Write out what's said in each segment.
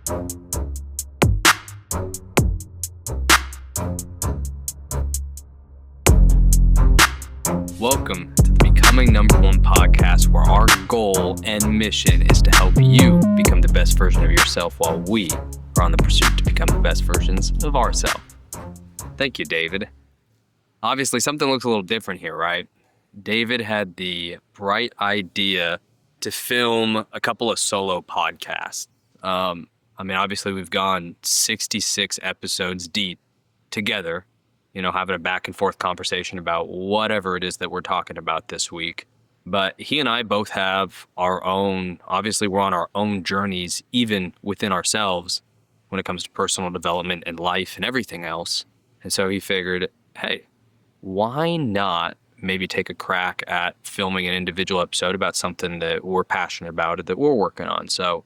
Welcome to the Becoming Number One podcast, where our goal and mission is to help you become the best version of yourself while we are on the pursuit to become the best versions of ourselves. Thank you, David. Obviously, something looks a little different here, right? David had the bright idea to film a couple of solo podcasts. Obviously, we've gone 66 episodes deep together, having a back and forth conversation about whatever it is that we're talking about this week. But he and I both have our own, obviously we're on our own journeys, even within ourselves, when it comes to personal development and life and everything else. And so he figured, hey, why not maybe take a crack at filming an individual episode about something that we're passionate about, that we're working on. So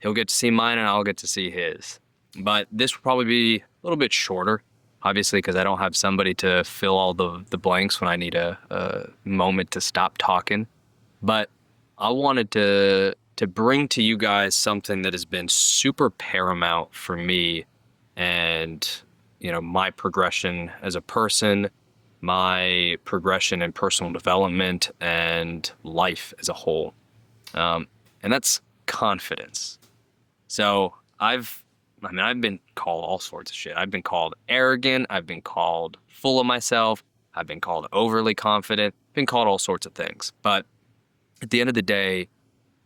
he'll get to see mine and I'll get to see his. But this will probably be a little bit shorter, obviously, because I don't have somebody to fill all the blanks when I need a moment to stop talking. But I wanted to bring to you guys something that has been super paramount for me and, my progression as a person, my progression in personal development and life as a whole. And that's confidence. So I've been called all sorts of shit. I've been called arrogant. I've been called full of myself. I've been called overly confident. Been called all sorts of things. But at the end of the day,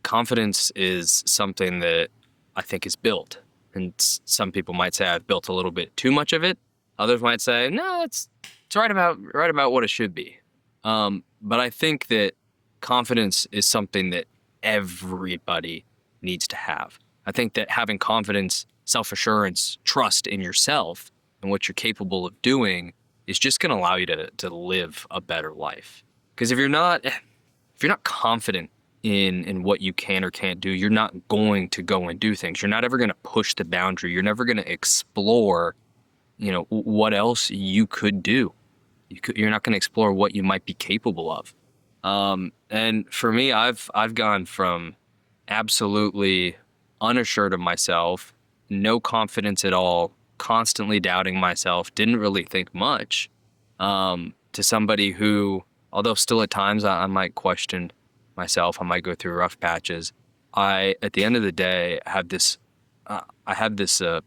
confidence is something that I think is built. And some people might say I've built a little bit too much of it. Others might say, no, it's right about what it should be. But I think that confidence is something that everybody needs to have. I think that having confidence, self-assurance, trust in yourself and what you're capable of doing is just going to allow you to live a better life. Because if you're not confident in what you can or can't do, you're not going to go and do things. You're not ever going to push the boundary. You're never going to explore, what else you could do. You're not going to explore what you might be capable of. And for me, I've gone from absolutely unassured of myself, no confidence at all, constantly doubting myself, didn't really think much, to somebody who, although still at times I might question myself, I might go through rough patches, at the end of the day, have this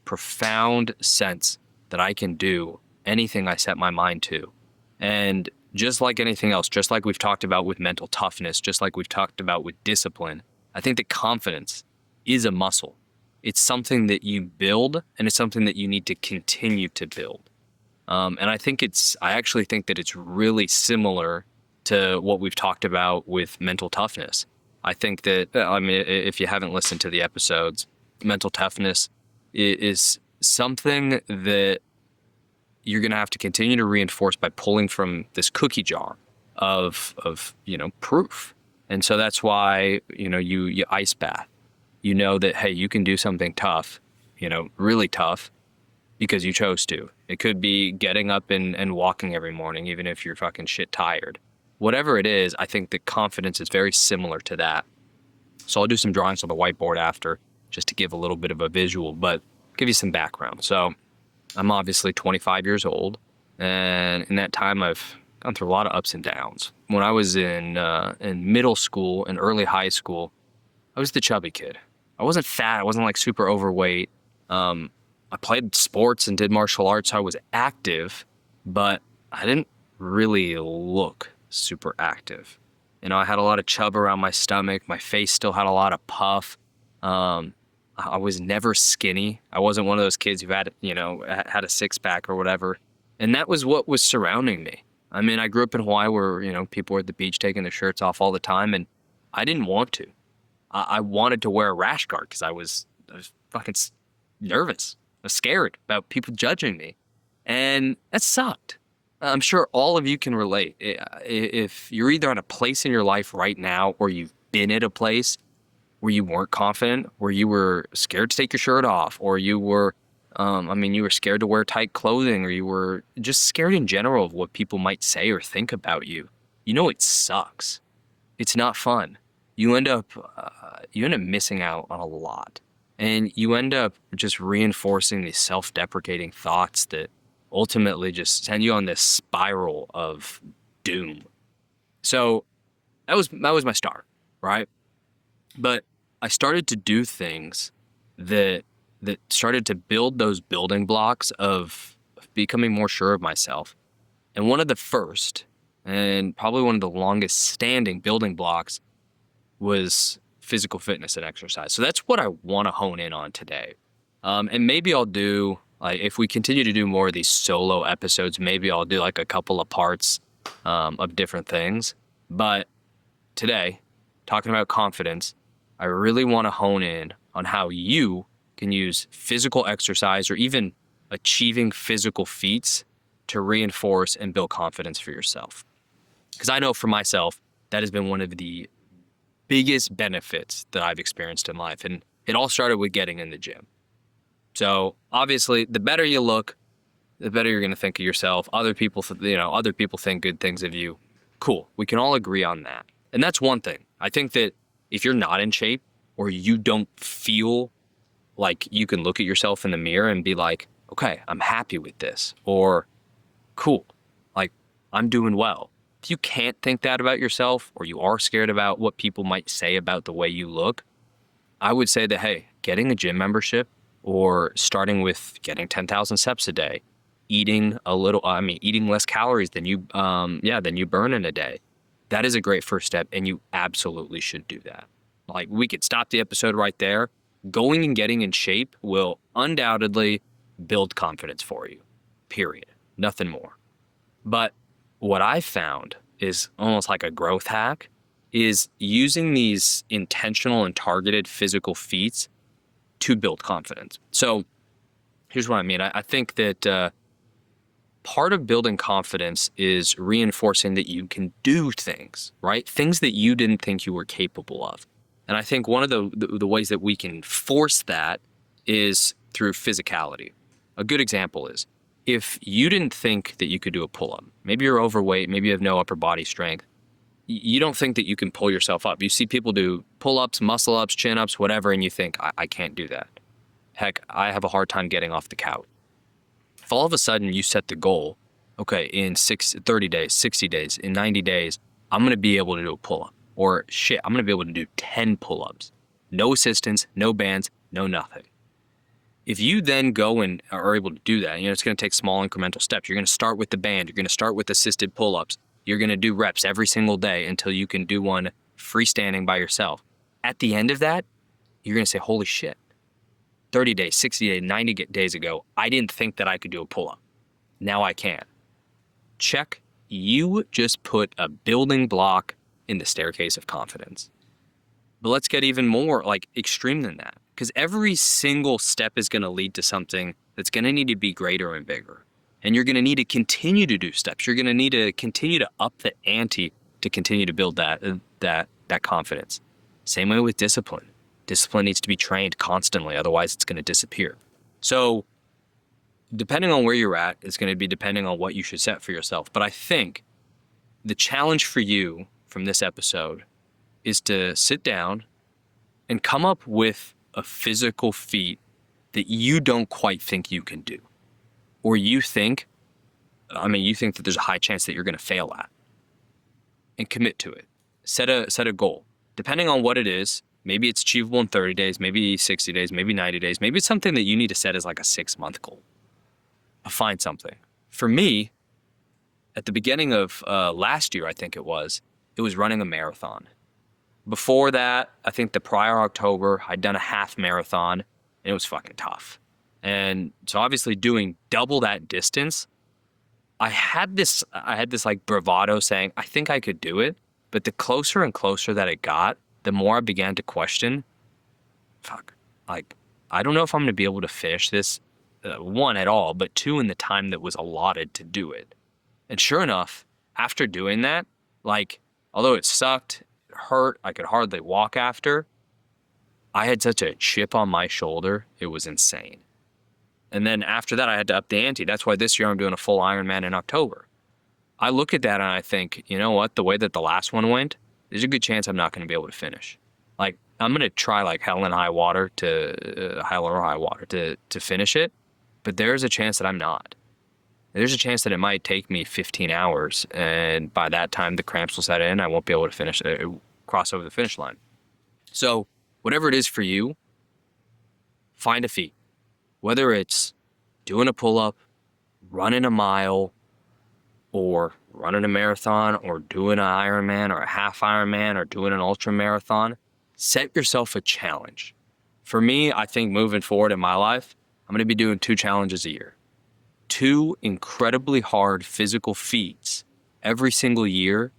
profound sense that I can do anything I set my mind to. And just like anything else, just like we've talked about with mental toughness, just like we've talked about with discipline, I think that confidence is a muscle. It's something that you build, and it's something that you need to continue to build. And I actually think that it's really similar to what we've talked about with mental toughness. I think that, if you haven't listened to the episodes, mental toughness is something that you're going to have to continue to reinforce by pulling from this cookie jar of proof. And so that's why, you ice bath. You know that, hey, you can do something tough, really tough, because you chose to. It could be getting up and walking every morning, even if you're fucking shit tired. Whatever it is, I think that confidence is very similar to that. So I'll do some drawings on the whiteboard after, just to give a little bit of a visual, but give you some background. So I'm obviously 25 years old, and in that time I've gone through a lot of ups and downs. When I was in middle school and early high school, I was the chubby kid. I wasn't fat. I wasn't like super overweight. I played sports and did martial arts. So I was active, but I didn't really look super active. I had a lot of chub around my stomach. My face still had a lot of puff. I was never skinny. I wasn't one of those kids who had a six pack or whatever. And that was what was surrounding me. I grew up in Hawaii where, people were at the beach taking their shirts off all the time, and I didn't want to. I wanted to wear a rash guard because I was fucking nervous. I was scared about people judging me. And that sucked. I'm sure all of you can relate. If you're either at a place in your life right now, or you've been at a place where you weren't confident, where you were scared to take your shirt off, or you were, you were scared to wear tight clothing, or you were just scared in general of what people might say or think about you, it sucks. It's not fun. You end up missing out on a lot. And you end up just reinforcing these self-deprecating thoughts that ultimately just send you on this spiral of doom. So that was my start, right? But I started to do things that started to build those building blocks of becoming more sure of myself. And one of the first, and probably one of the longest standing building blocks, was physical fitness and exercise. So that's what I want to hone in on today. And maybe I'll do, like, if we continue to do more of these solo episodes, maybe I'll do like a couple of parts of different things. But today, talking about confidence, I really want to hone in on how you can use physical exercise or even achieving physical feats to reinforce and build confidence for yourself. Because I know for myself, that has been one of the biggest benefits that I've experienced in life. And it all started with getting in the gym. So obviously, the better you look, the better you're going to think of yourself. Other people think good things of you. Cool. We can all agree on that. And that's one thing. I think that if you're not in shape or you don't feel like you can look at yourself in the mirror and be like, okay, I'm happy with this, or cool, like I'm doing well. If you can't think that about yourself, or you are scared about what people might say about the way you look, I would say that, hey, getting a gym membership or starting with getting 10,000 steps a day, eating less calories than you burn in a day. That is a great first step, and you absolutely should do that. Like, we could stop the episode right there. Going and getting in shape will undoubtedly build confidence for you, period. Nothing more. But what I found is almost like a growth hack is using these intentional and targeted physical feats to build confidence. So here's what I mean. I think that part of building confidence is reinforcing that you can do things, right? Things that you didn't think you were capable of. And I think one of the ways that we can force that is through physicality. A good example is if you didn't think that you could do a pull-up, maybe you're overweight, maybe you have no upper body strength, you don't think that you can pull yourself up. You see people do pull-ups, muscle-ups, chin-ups, whatever, and you think, I can't do that. Heck, I have a hard time getting off the couch. If all of a sudden you set the goal, okay, in 30 days, 60 days, in 90 days, I'm going to be able to do a pull-up. Or shit, I'm going to be able to do 10 pull-ups. No assistance, no bands, no nothing. If you then go and are able to do that, it's going to take small incremental steps. You're going to start with the band. You're going to start with assisted pull-ups. You're going to do reps every single day until you can do one freestanding by yourself. At the end of that, you're going to say, holy shit, 30 days, 60 days, 90 days ago, I didn't think that I could do a pull-up. Now I can. Check. You just put a building block in the staircase of confidence. But let's get even more extreme than that, because every single step is going to lead to something that's going to need to be greater and bigger. And you're going to need to continue to do steps. You're going to need to continue to up the ante to continue to build that confidence. Same way with discipline. Discipline needs to be trained constantly, otherwise it's going to disappear. So depending on where you're at, it's going to be depending on what you should set for yourself. But I think the challenge for you from this episode is to sit down and come up with a physical feat that you don't quite think you can do. Or you think that there's a high chance that you're going to fail at. And commit to it. Set a goal. Depending on what it is, maybe it's achievable in 30 days, maybe 60 days, maybe 90 days. Maybe it's something that you need to set as like a 6-month goal. Find something. For me, at the beginning of last year, I think it was running a marathon. Before that, I think the prior October, I'd done a half marathon, and it was fucking tough. And so obviously doing double that distance, I had this like bravado saying, I think I could do it. But the closer and closer that it got, the more I began to question, I don't know if I'm going to be able to finish this, one, at all, but two, in the time that was allotted to do it. And sure enough, after doing that, although it sucked, it hurt, I could hardly walk after, I had such a chip on my shoulder, it was insane. And then after that, I had to up the ante. That's why this year I'm doing a full Ironman in October. I look at that and I think, you know what, the way that the last one went, there's a good chance I'm not going to be able to finish. I'm going to try like hell or high water to finish it. But there's a chance that I'm not. There's a chance that it might take me 15 hours. And by that time, the cramps will set in. I won't be able to cross over the finish line. So whatever it is for you, find a feat. Whether it's doing a pull-up, running a mile, or running a marathon, or doing an Ironman, or a half Ironman, or doing an ultra marathon, set yourself a challenge. For me, I think moving forward in my life, I'm going to be doing 2 challenges a year. 2 incredibly hard physical feats every single year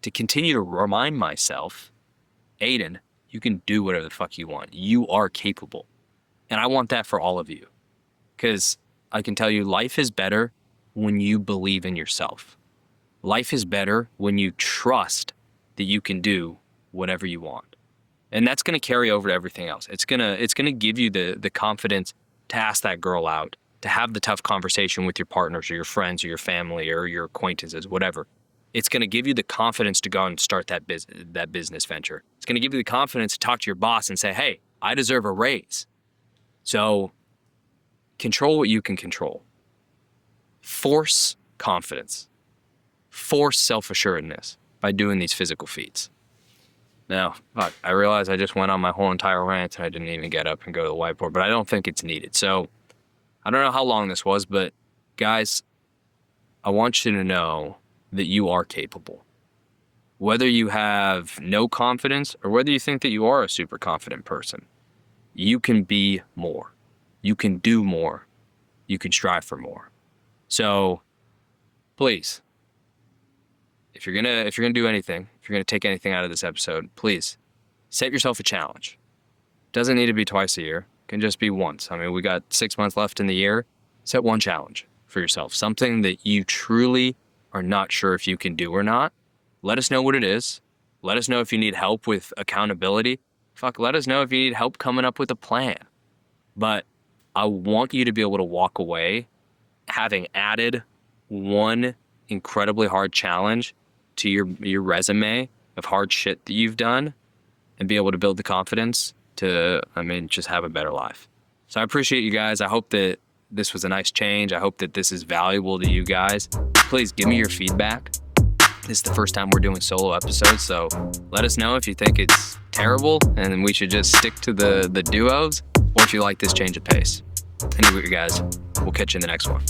to continue to remind myself, Aidan, you can do whatever the fuck you want. You are capable. And I want that for all of you. Because I can tell you, life is better when you believe in yourself. Life is better when you trust that you can do whatever you want. And that's going to carry over to everything else. It's going to give you the confidence to ask that girl out, to have the tough conversation with your partners or your friends or your family or your acquaintances, whatever. It's going to give you the confidence to go and start that business venture. It's going to give you the confidence to talk to your boss and say, hey, I deserve a raise. So control what you can control. Force confidence. Force self-assuredness by doing these physical feats. Now, I realize I just went on my whole entire rant and I didn't even get up and go to the whiteboard, but I don't think it's needed. So I don't know how long this was, but guys, I want you to know that you are capable. Whether you have no confidence or whether you think that you are a super confident person, you can be more. You can do more. You can strive for more. So please, if you're gonna do anything, if you're gonna take anything out of this episode, please set yourself a challenge. Doesn't need to be twice a year. It can just be once. I mean, we got 6 months left in the year. Set one challenge for yourself. Something that you truly are not sure if you can do or not. Let us know what it is. Let us know if you need help with accountability. Let us know if you need help coming up with a plan. But I want you to be able to walk away having added one incredibly hard challenge to your resume of hard shit that you've done and be able to build the confidence to, just have a better life. So I appreciate you guys. I hope that this was a nice change. I hope that this is valuable to you guys. Please give me your feedback. This is the first time we're doing solo episodes, so let us know if you think it's terrible and we should just stick to the duos, or if you like this change of pace. Anyway, guys, we'll catch you in the next one.